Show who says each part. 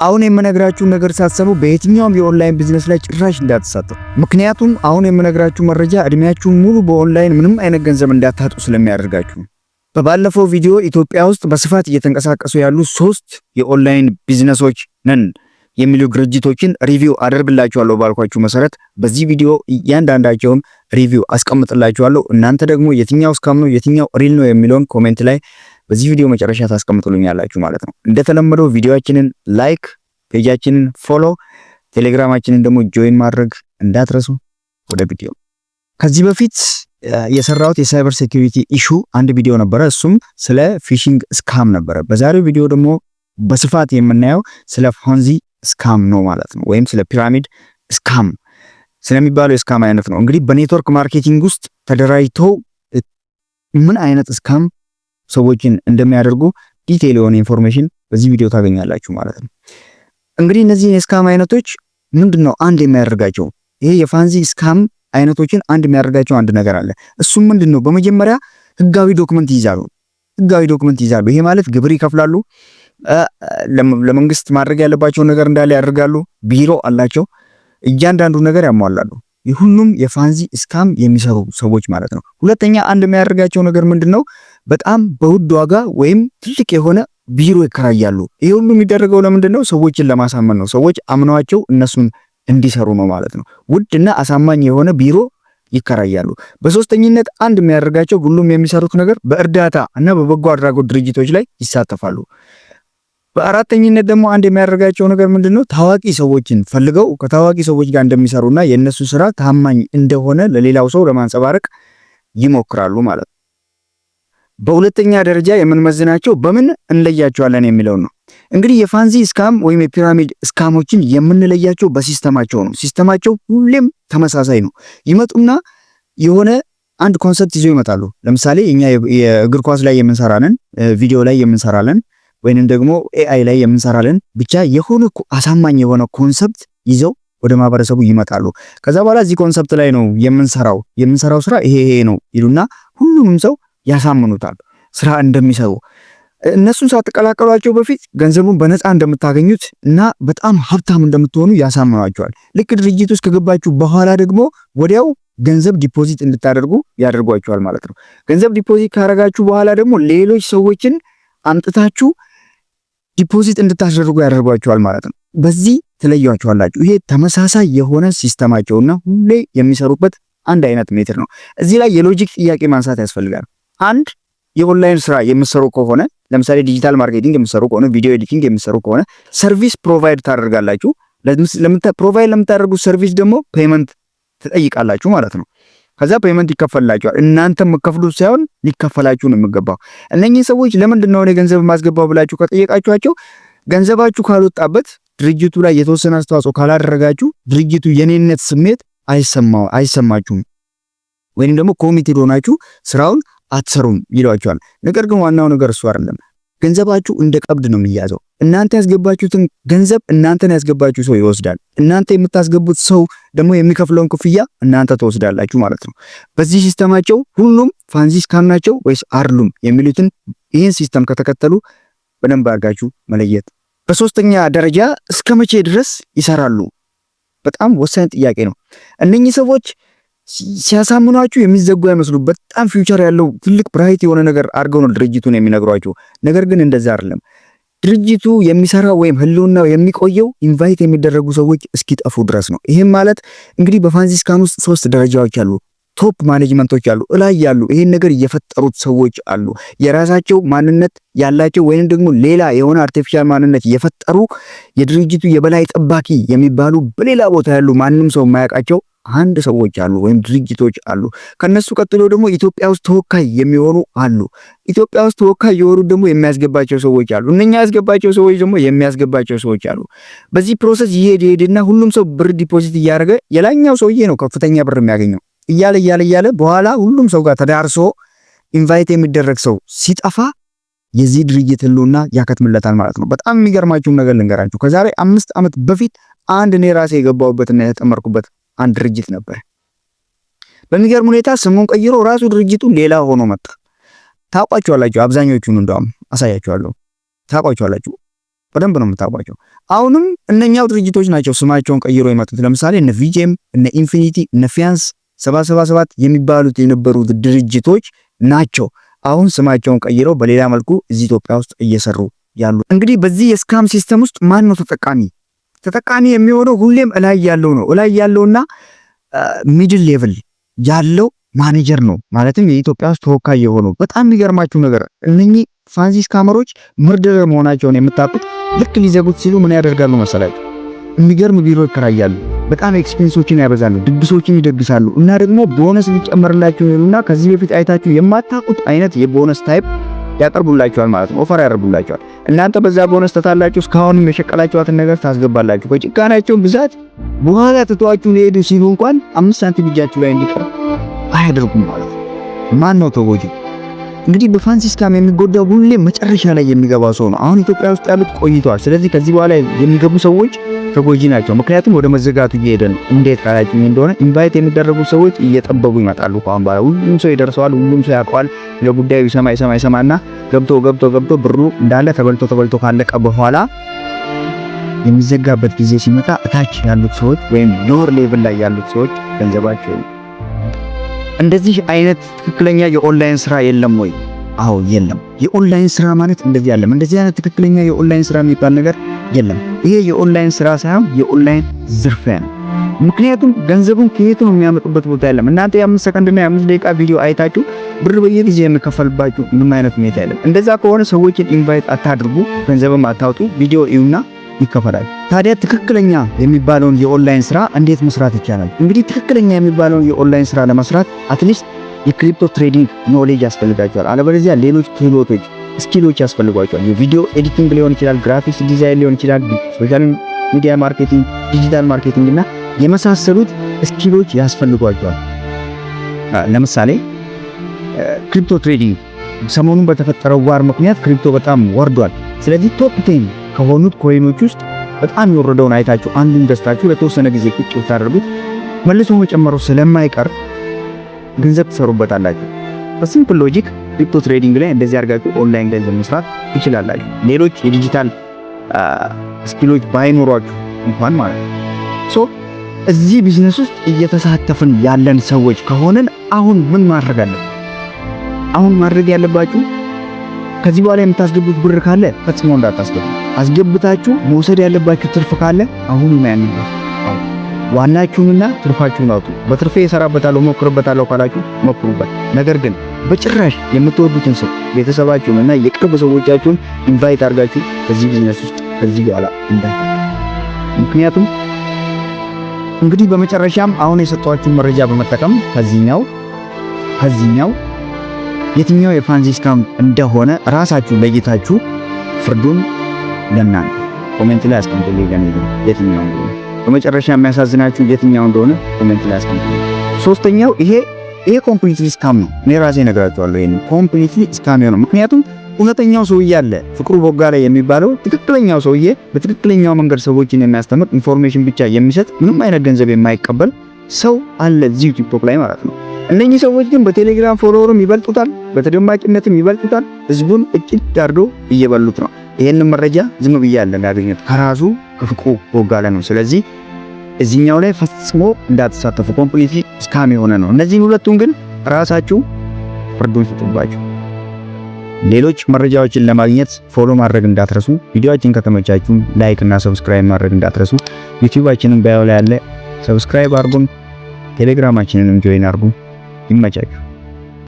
Speaker 1: አሁን የምነግራችሁ ነገር ሳትሰሙ በየትኛውም የኦንላይን ቢዝነስ ላይ ጭራሽ እንዳትሳተፉ። ምክንያቱም አሁን የምነግራችሁ መረጃ እድሜያችሁን ሙሉ በኦንላይን ምንም አይነት ገንዘብ እንዳታጡ ስለሚያደርጋችሁ። በባለፈው ቪዲዮ ኢትዮጵያ ውስጥ በስፋት እየተንቀሳቀሱ ያሉ 3 የኦንላይን ቢዝነሶች ነን የሚሉ ድርጅቶችን ሪቪው አደርግላችኋለሁ ባልኳችሁ መሰረት በዚህ ቪዲዮ እያንዳንዳቸውን ሪቪው አስቀምጥላችኋለሁ። እናንተ ደግሞ የትኛው ስካም ነው የትኛው ሪል ነው የሚለውን ኮሜንት ላይ በዚህ ቪዲዮ መጨረሻ ታስቀምጡልኛላችሁ ማለት ነው። እንደተለመደው ቪዲዮአችንን ላይክ፣ ፔጃችንን ፎሎ፣ ቴሌግራማችንን ደግሞ ጆይን ማድረግ እንዳትረሱ። ወደ ቪዲዮ ከዚህ በፊት የሰራሁት የሳይበር ሴኩሪቲ ኢሹ አንድ ቪዲዮ ነበረ። እሱም ስለ ፊሺንግ ስካም ነበረ። በዛሬው ቪዲዮ ደግሞ በስፋት የምናየው ስለ ፖንዚ ስካም ነው ማለት ነው፣ ወይም ስለ ፒራሚድ ስካም ስለሚባለው የስካም አይነት ነው። እንግዲህ በኔትወርክ ማርኬቲንግ ውስጥ ተደራጅተው ምን አይነት ስካም ሰዎችን እንደሚያደርጉ ዲቴል የሆነ ኢንፎርሜሽን በዚህ ቪዲዮ ታገኛላችሁ ማለት ነው። እንግዲህ እነዚህ የስካም አይነቶች ምንድነው አንድ የሚያደርጋቸው? ይሄ የፖንዚ ስካም አይነቶችን አንድ የሚያደርጋቸው አንድ ነገር አለ። እሱም ምንድነው? በመጀመሪያ ህጋዊ ዶክመንት ይይዛሉ። ይሄ ማለት ግብር ይከፍላሉ፣ ለመንግስት ማድረግ ያለባቸው ነገር እንዳለ ያደርጋሉ፣ ቢሮ አላቸው፣ እያንዳንዱ ነገር ያሟላሉ። ሁሉም የፖንዚ ስካም የሚሰሩ ሰዎች ማለት ነው። ሁለተኛ አንድ የሚያደርጋቸው ነገር ምንድነው? በጣም በውድ ዋጋ ወይም ትልቅ የሆነ ቢሮ ይከራያሉ። ይሄ ሁሉ የሚደረገው ለምንድነው? ሰዎችን ለማሳመን ነው። ሰዎች አምነዋቸው እነሱን እንዲሰሩ ነው ማለት ነው። ውድና አሳማኝ የሆነ ቢሮ ይከራያሉ። በሶስተኝነት አንድ የሚያደርጋቸው ሁሉም የሚሰሩት ነገር በእርዳታ እና በበጎ አድራጎት ድርጅቶች ላይ ይሳተፋሉ። በአራተኝነት ደግሞ አንድ የሚያደርጋቸው ነገር ምንድነው? ታዋቂ ሰዎችን ፈልገው ከታዋቂ ሰዎች ጋር እንደሚሰሩና የነሱ ስራ ታማኝ እንደሆነ ለሌላው ሰው ለማንጸባረቅ ይሞክራሉ ማለት ነው። በሁለተኛ ደረጃ የምንመዝናቸው በምን እንለያቸዋለን የሚለው ነው። እንግዲህ የፖንዚ ስካም ወይም የፒራሚድ ስካሞችን የምንለያቸው በሲስተማቸው ነው። ሲስተማቸው ሁሌም ተመሳሳይ ነው። ይመጡና የሆነ አንድ ኮንሰፕት ይዘው ይመጣሉ። ለምሳሌ እኛ የእግር ኳስ ላይ የምንሰራለን፣ ቪዲዮ ላይ የምንሰራለን፣ ወይንም ደግሞ ኤአይ ላይ የምንሰራለን፣ ብቻ የሆነ አሳማኝ የሆነ ኮንሰፕት ይዘው ወደ ማህበረሰቡ ይመጣሉ። ከዛ በኋላ እዚህ ኮንሰፕት ላይ ነው የምንሰራው ስራ ይሄ ነው ይሉና ሁሉንም ሰው ያሳምኑታል ስራ እንደሚሰሩ። እነሱን ሳትቀላቀሏቸው በፊት ገንዘቡን በነፃ እንደምታገኙት እና በጣም ሀብታም እንደምትሆኑ ያሳምኗቸዋል። ልክ ድርጅት ውስጥ ከገባችሁ በኋላ ደግሞ ወዲያው ገንዘብ ዲፖዚት እንድታደርጉ ያደርጓቸዋል ማለት ነው። ገንዘብ ዲፖዚት ካደረጋችሁ በኋላ ደግሞ ሌሎች ሰዎችን አምጥታችሁ ዲፖዚት እንድታደርጉ ያደርጓቸዋል ማለት ነው። በዚህ ትለያቸዋላችሁ። ይሄ ተመሳሳይ የሆነ ሲስተማቸውና ሁሌ የሚሰሩበት አንድ አይነት ሜትር ነው። እዚህ ላይ የሎጂክ ጥያቄ ማንሳት ያስፈልጋል። አንድ የኦንላይን ስራ የምትሰሩ ከሆነ ለምሳሌ ዲጂታል ማርኬቲንግ የምትሰሩ ከሆነ፣ ቪዲዮ ኤዲቲንግ የምትሰሩ ከሆነ ሰርቪስ ፕሮቫይድ ታደርጋላችሁ። ፕሮቫይድ ለምታደርጉት ሰርቪስ ደግሞ ፔመንት ትጠይቃላችሁ ማለት ነው። ከዛ ፔመንት ይከፈላችኋል። እናንተ የምትከፍሉት ሳይሆን ሊከፈላችሁ ነው የሚገባው። እነኚህ ሰዎች ለምንድን ነው ገንዘብ ማስገባው ብላችሁ ከጠየቃችኋቸው ገንዘባችሁ ካልወጣበት ድርጅቱ ላይ የተወሰነ አስተዋጽኦ ካላደረጋችሁ ድርጅቱ የኔነት ስሜት አይሰማችሁም ወይንም ደግሞ ኮሚቴድ ሆናችሁ ስራውን አትሰሩም ይሏቸዋል። ነገር ግን ዋናው ነገር እሱ አይደለም። ገንዘባችሁ እንደ ቀብድ ነው የሚያዘው። እናንተ ያስገባችሁትን ገንዘብ እናንተን ያስገባችሁ ሰው ይወስዳል። እናንተ የምታስገቡት ሰው ደግሞ የሚከፍለውን ክፍያ እናንተ ትወስዳላችሁ ማለት ነው። በዚህ ሲስተማቸው ሁሉም ፖንዚ ስካም ናቸው ወይስ አይደሉም የሚሉትን ይህን ሲስተም ከተከተሉ በደንብ አድርጋችሁ መለየት። በሶስተኛ ደረጃ እስከ መቼ ድረስ ይሰራሉ? በጣም ወሳኝ ጥያቄ ነው። እነኚህ ሰዎች ሲያሳምኗችሁ የሚዘጉ አይመስሉ በጣም ፊውቸር ያለው ትልቅ ብራይት የሆነ ነገር አድርገው ነው ድርጅቱን የሚነግሯችሁ። ነገር ግን እንደዛ አይደለም። ድርጅቱ የሚሰራው ወይም ህልውናው የሚቆየው ኢንቫይት የሚደረጉ ሰዎች እስኪጠፉ ድረስ ነው። ይሄም ማለት እንግዲህ በፖንዚ ስካም ውስጥ 3 ደረጃዎች አሉ። ቶፕ ማኔጅመንቶች አሉ፣ እላይ ያሉ ይሄን ነገር የፈጠሩት ሰዎች አሉ። የራሳቸው ማንነት ያላቸው ወይንም ደግሞ ሌላ የሆነ አርቲፊሻል ማንነት የፈጠሩ የድርጅቱ የበላይ ጠባቂ የሚባሉ በሌላ ቦታ ያሉ ማንንም ሰው የማያውቃቸው አንድ ሰዎች አሉ ወይም ድርጅቶች አሉ። ከነሱ ቀጥሎ ደግሞ ኢትዮጵያ ውስጥ ተወካይ የሚሆኑ አሉ። ኢትዮጵያ ውስጥ ተወካይ የሆኑ ደግሞ የሚያስገባቸው ሰዎች አሉ። እነኛ ያስገባቸው ሰዎች ደግሞ የሚያስገባቸው ሰዎች አሉ። በዚህ ፕሮሰስ ይሄድና ሁሉም ሰው ብር ዲፖዚት እያደረገ የላኛው ሰውዬ ነው ከፍተኛ ብር የሚያገኘው እያለ በኋላ ሁሉም ሰው ጋር ተዳርሶ ኢንቫይት የሚደረግ ሰው ሲጠፋ የዚህ ድርጅት ህልውና ያከትምለታል ማለት ነው። በጣም የሚገርማችሁ ነገር ልንገራችሁ። ከዛሬ 5 ዓመት በፊት አንድ እኔ ራሴ የገባሁበትና የተጠመርኩበት አንድ ድርጅት ነበር። በሚገርም ሁኔታ ስሙን ቀይሮ ራሱ ድርጅቱ ሌላ ሆኖ መጣ። ታውቋቸዋላችሁ አብዛኞቹን፣ እንደውም አሳያችኋለሁ። ታውቋቸዋላችሁ። በደንብ ነው የምታውቋቸው። አሁንም እነኛው ድርጅቶች ናቸው ስማቸውን ቀይሮ የመጡት። ለምሳሌ እነ ቪጄም፣ እነ ኢንፊኒቲ፣ እነ ፊያንስ 777 የሚባሉት የነበሩት ድርጅቶች ናቸው አሁን ስማቸውን ቀይረው በሌላ መልኩ እዚህ ኢትዮጵያ ውስጥ እየሰሩ ያሉ። እንግዲህ በዚህ የስካም ሲስተም ውስጥ ማን ነው ተጠቃሚ? ተጠቃሚ የሚሆነው ሁሌም እላይ ያለው ነው። እላይ ያለውና ሚድል ሌቭል ያለው ማኔጀር ነው። ማለትም የኢትዮጵያ ውስጥ ተወካይ የሆነው። በጣም የሚገርማችሁ ነገር እነኚህ ፋንሲ ስካመሮች መርደረር መሆናቸውን የምታውቁት ልክ ሊዘጉት ሲሉ ምን ያደርጋሉ መሰላችሁ? የሚገርም ቢሮ ይከራያሉ። በጣም ኤክስፔንሶችን ያበዛሉ፣ ድግሶችን ይደግሳሉ እና ደግሞ ቦነስ ሊጨመርላችሁ እና ከዚህ በፊት አይታችሁ የማታውቁት አይነት የቦነስ ታይፕ ያቀርቡላችኋል ማለት ነው። ኦፈር ያደርጉላችኋል። እናንተ በዛ ቦነስ ተታላችሁ እስካሁንም የሸቀላችኋትን ነገር ታስገባላችሁ። በጭካናቸው ብዛት በኋላ ትተዋችሁ ሊሄዱ ሲሉ እንኳን 5 ሳንቲም እጃችሁ ላይ እንዲቀር አያደርጉም ማለት ነው። ማን ነው ተጎጂ? እንግዲህ በፋንሲ ስካም የሚጎዳው ሁሌ መጨረሻ ላይ የሚገባው ሰው ነው። አሁን ኢትዮጵያ ውስጥ ያሉት ቆይቷል። ስለዚህ ከዚህ በኋላ የሚገቡ ሰዎች ተጎጂ ናቸው። ምክንያቱም ወደ መዘጋቱ እየሄደ ነው። እንዴት ካላችሁ እንደሆነ ኢንቫይት የሚደረጉ ሰዎች እየጠበቡ ይመጣሉ። ከአሁን በኋላ ሁሉም ሰው ይደርሰዋል፣ ሁሉም ሰው ያውቀዋል። ለጉዳዩ ይሰማና ገብቶ ብሩ እንዳለ ተበልቶ ካለቀ በኋላ የሚዘጋበት ጊዜ ሲመጣ እታች ያሉት ሰዎች ወይም ሎወር ሌቭል ላይ ያሉት ሰዎች ገንዘባቸው እንደዚህ አይነት ትክክለኛ የኦንላይን ስራ የለም ወይ? አዎ የለም። የኦንላይን ስራ ማለት እንደዚህ አይደለም። እንደዚህ አይነት ትክክለኛ የኦንላይን ስራ የሚባል ነገር የለም። ይሄ የኦንላይን ስራ ሳይሆን የኦንላይን ዝርፊያ ነው። ምክንያቱም ገንዘቡን ከየት ነው የሚያመጡበት ቦታ የለም። እናንተ የ5 ሰከንድና የ5 ደቂቃ ቪዲዮ አይታችሁ ብር በየጊዜው የሚከፈልባችሁ ምንም አይነት ሁኔታ የለም። እንደዛ ከሆነ ሰዎችን ኢንቫይት አታድርጉ፣ ገንዘብም አታውጡ፣ ቪዲዮ እዩና ይከፈላል። ታዲያ ትክክለኛ የሚባለውን የኦንላይን ስራ እንዴት መስራት ይቻላል? እንግዲህ ትክክለኛ የሚባለውን የኦንላይን ስራ ለመስራት አትሊስት የክሪፕቶ ትሬዲንግ ኖሌጅ ያስፈልጋቸዋል። አለበለዚያ ሌሎች ክህሎቶች፣ ስኪሎች ያስፈልጓቸዋል። የቪዲዮ ኤዲቲንግ ሊሆን ይችላል፣ ግራፊክስ ዲዛይን ሊሆን ይችላል፣ ሶሻል ሚዲያ ማርኬቲንግ፣ ዲጂታል ማርኬቲንግ እና የመሳሰሉት ስኪሎች ያስፈልጓቸዋል። ለምሳሌ ክሪፕቶ ትሬዲንግ ሰሞኑን በተፈጠረው ዋር ምክንያት ክሪፕቶ በጣም ወርዷል። ስለዚህ ቶፕ 10 ከሆኑት ኮይኖች ውስጥ በጣም የወረደውን አይታችሁ አንዱን ገዝታችሁ ለተወሰነ ጊዜ ቁጭ ብታደርጉት መልሶ መጨመሩ ስለማይቀር ገንዘብ ትሰሩበታላችሁ። በሲምፕል ሎጂክ ክሪፕቶ ትሬዲንግ ላይ እንደዚህ አድርጋችሁ ኦንላይን ገንዘብ መስራት ትችላላችሁ። ሌሎች የዲጂታል ስኪሎች ባይኖሯችሁ እንኳን ማለት ነው። ሶ እዚህ ቢዝነስ ውስጥ እየተሳተፍን ያለን ሰዎች ከሆነን አሁን ምን ማድረግ አለብን? አሁን ማድረግ ያለባችሁ ከዚህ በኋላ የምታስገቡት ብር ካለ ፈጽሞ እንዳታስገቡ። አስገብታችሁ መውሰድ ያለባችሁ ትርፍ ካለ አሁን ማን ነው ዋናችሁንና ትርፋችሁን አውጡ። በትርፌ እሰራበታለሁ ሞክርበታለሁ ካላችሁ ሞክሩበት። ነገር ግን በጭራሽ የምትወዱትን ሰው ቤተሰባችሁንና የቅርብ ሰዎቻችሁን ኢንቫይት አድርጋችሁ በዚህ ቢዝነስ ውስጥ ከዚህ በኋላ እንዳትገቡ። ምክንያቱም እንግዲህ በመጨረሻም አሁን የሰጧችሁን መረጃ በመጠቀም ከዚህኛው የትኛው የፋንሲ ስካም እንደሆነ ራሳችሁ ለይታችሁ ፍርዱን ለእናንተ ኮሜንት ላይ አስቀምጡልኝ። የትኛው እንደሆነ በመጨረሻ የሚያሳዝናችሁ የትኛው እንደሆነ ኮሜንት ላይ አስቀምጡልኝ። ሶስተኛው ይሄ ኮምፕሊትሊ ስካም ነው። እኔ ራሴ እነግራችኋለሁ ይሄን ኮምፕሊትሊ ስካም ነው። ምክንያቱም እውነተኛው ሰውዬ አለ ፍቅሩ ቦጋለ የሚባለው ትክክለኛው ሰውዬ በትክክለኛው መንገድ ሰዎችን የሚያስተምር ኢንፎርሜሽን ብቻ የሚሰጥ ምንም አይነት ገንዘብ የማይቀበል ሰው አለ እዚህ ቲክቶክ ላይ ማለት ነው። እነኚህ ሰዎች ግን በቴሌግራም ፎሎወርም ይበልጡታል፣ በተደማጭነትም ይበልጡታል። ህዝቡን እጭት ዳርዶ እየበሉት ነው። ይሄንን መረጃ ዝም ብዬ ያገኘሁት ከራሱ ከፍቅሩ ቦጋለ ነው። ስለዚህ እዚህኛው ላይ ፈጽሞ እንዳትሳተፉ፣ ኮምፕሊትሊ ስካም የሆነ ነው። እነዚህን ሁለቱን ግን ራሳችሁ ፍርዱን ስጡባችሁ። ሌሎች መረጃዎችን ለማግኘት ፎሎ ማድረግ እንዳትረሱ። ቪዲዮአችን ከተመቻችሁ ላይክ እና ሰብስክራይብ ማድረግ እንዳትረሱ። ዩቲዩባችንን ባዮ ላይ ያለ ሰብስክራይብ አድርጉን። ቴሌግራማችንንም ጆይን አድርጉ። ይመቻችሁ።